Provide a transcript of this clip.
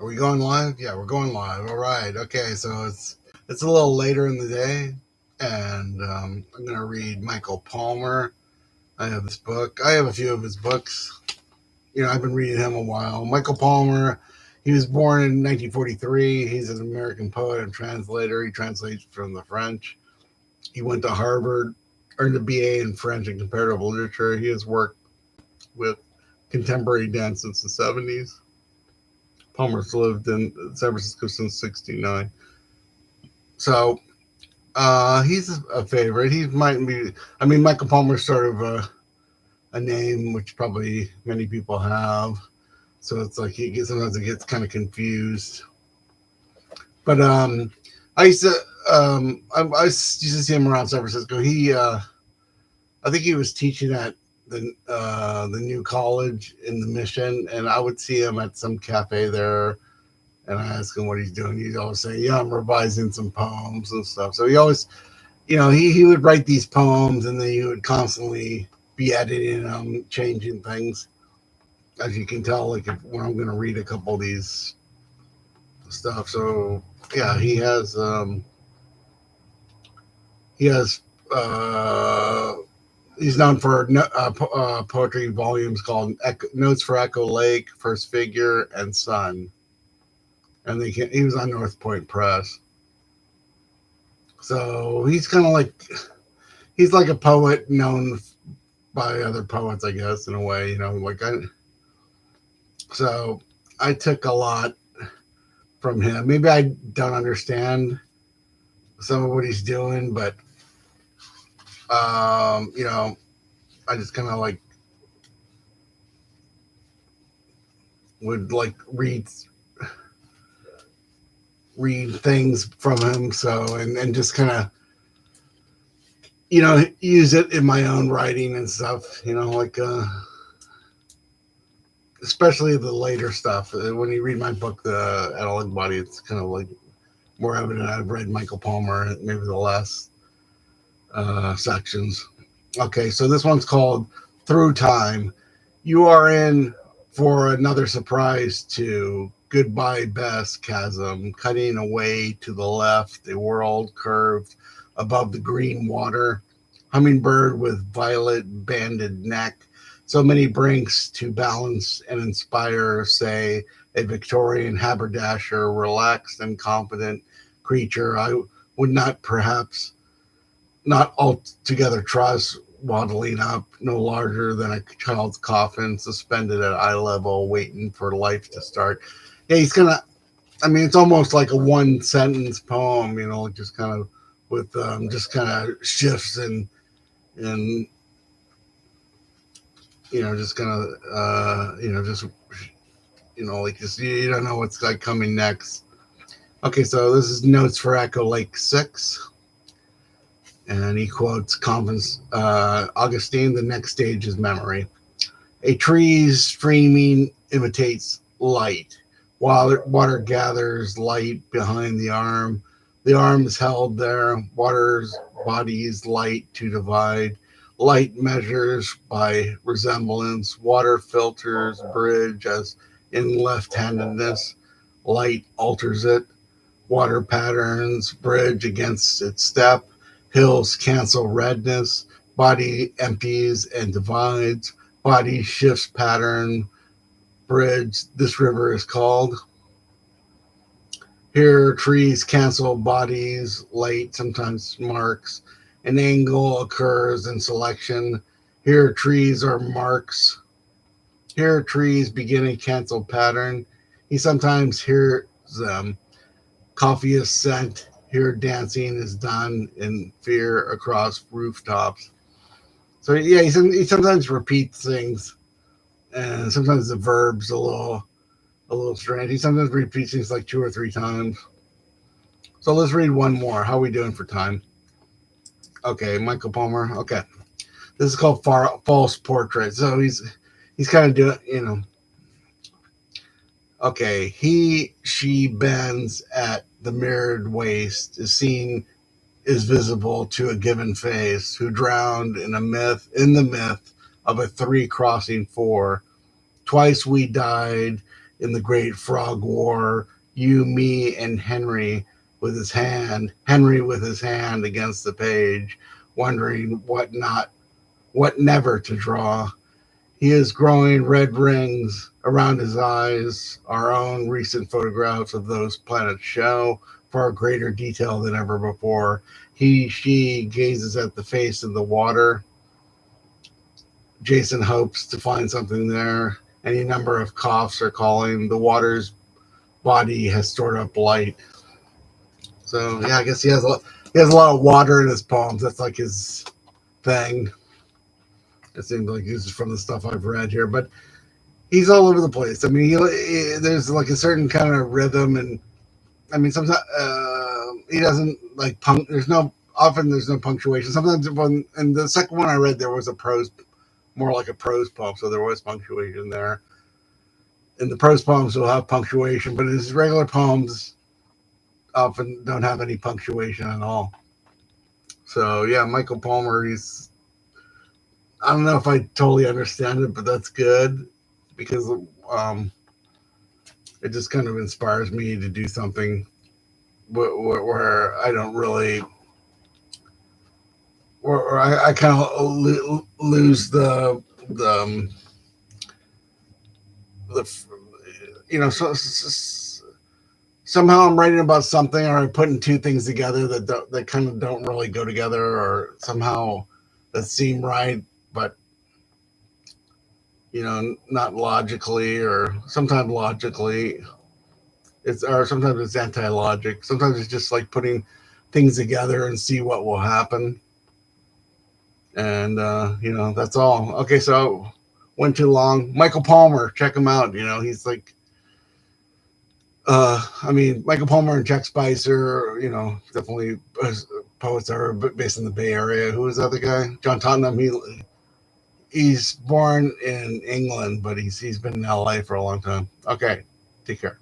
Are we going live? Yeah, we're going live. All right. Okay, so it's a little later in the day, and I'm gonna read Michael Palmer. I have this book. I have a few of his books. I've been reading him a while. Michael Palmer. He was born in 1943. He's an American poet and translator. He translates from the French. He went to Harvard, earned a BA in French and Comparative Literature. He has worked with contemporary dance since the 70s. Palmer's lived in San Francisco since '69. So he's a favorite. He might be. I mean, Michael Palmer's sort of a name which probably many people have. So it's like sometimes it gets kind of confused. But I used to I used to see him around San Francisco. I think he was teaching at the new college in the Mission, and I would see him at some cafe there. And I ask him what he's doing. He'd always say, "Yeah, I'm revising some poems and stuff." So he always, he would write these poems, and then he would constantly be editing them, changing things. As you can tell, like when I'm going to read a couple of these stuff. So yeah, he has he's known for poetry volumes called Notes for Echo Lake, First Figure, and Sun. And he was on North Point Press. So he's kind of like he's like a poet known by other poets, I guess, in a way. So I took a lot from him. Maybe I don't understand some of what he's doing, but I just kind of like would like read things from him. So and just kind of use it in my own writing and stuff. Especially the later stuff. When you read my book, The Analog Body, it's kind of like more evident I've read Michael Palmer, maybe the last sections. Okay, so this one's called Through Time. You are in for another surprise to Goodbye Best Chasm, cutting away to the left, a world curved above the green water, hummingbird with violet banded neck, so many brinks to balance and inspire, say, a Victorian haberdasher, relaxed and confident creature I would not perhaps not altogether trust, waddling up, no larger than a child's coffin, suspended at eye level, waiting for life to start. Yeah, he's gonna. I mean, it's almost like a one sentence poem, just kind of with just kind of shifts and just kind of just like just you don't know what's like coming next. Okay, so this is Notes for Echo Lake 6. And he quotes Augustine, the next stage is memory. A tree's streaming imitates light. While water gathers light behind the arm, the arm is held there. Water's bodies light to divide. Light measures by resemblance. Water filters bridge as in left-handedness. Light alters it. Water patterns bridge against its step. Hills cancel redness. Body empties and divides. Body shifts pattern. Bridge. This river is called. Here, trees cancel bodies. Light sometimes marks. An angle occurs in selection. Here, trees are marks. Here, trees begin a cancel pattern. He sometimes hears them. Coffee is sent. Here, dancing is done in fear across rooftops. So yeah, he sometimes repeats things, and sometimes the verbs a little strange. He sometimes repeats things like two or three times. So let's read one more. How are we doing for time? Okay, Michael Palmer. Okay, this is called False Portrait. So he's kind of doing. Okay, she bends at the mirrored waist, is seen is visible to a given face, who drowned in the myth of a three crossing four. Twice we died in the Great Frog War, you, me, and Henry with his hand against the page, wondering what never to draw. He is growing red rings around his eyes. Our own recent photographs of those planets show far greater detail than ever before. She gazes at the face in the water. Jason hopes to find something there. Any number of coughs are calling. The water's body has stored up light. So yeah, I guess he has a lot of water in his poems. That's like his thing. It seems like this is from the stuff I've read here, but he's all over the place. I mean, there's like a certain kind of rhythm, and I mean, sometimes he doesn't like punk. There's no punctuation. Sometimes when in the second one I read, there was more like a prose poem, so there was punctuation there. And the prose poems will have punctuation, but his regular poems often don't have any punctuation at all. So yeah, Michael Palmer. I don't know if I totally understand it, but that's good because it just kind of inspires me to do something where I don't really, or I kind of lose the somehow I'm writing about something or I'm putting two things together that kind of don't really go together or somehow that seem right, but not logically or sometimes logically. Or sometimes it's anti-logic. Sometimes it's just like putting things together and see what will happen. And that's all. Okay, so went too long. Michael Palmer, check him out. He's like I mean, Michael Palmer and Jack Spicer, definitely poets that are based in the Bay Area. Who is the other guy? John Tottenham. He's born in England, but he's been in LA for a long time. Okay, take care.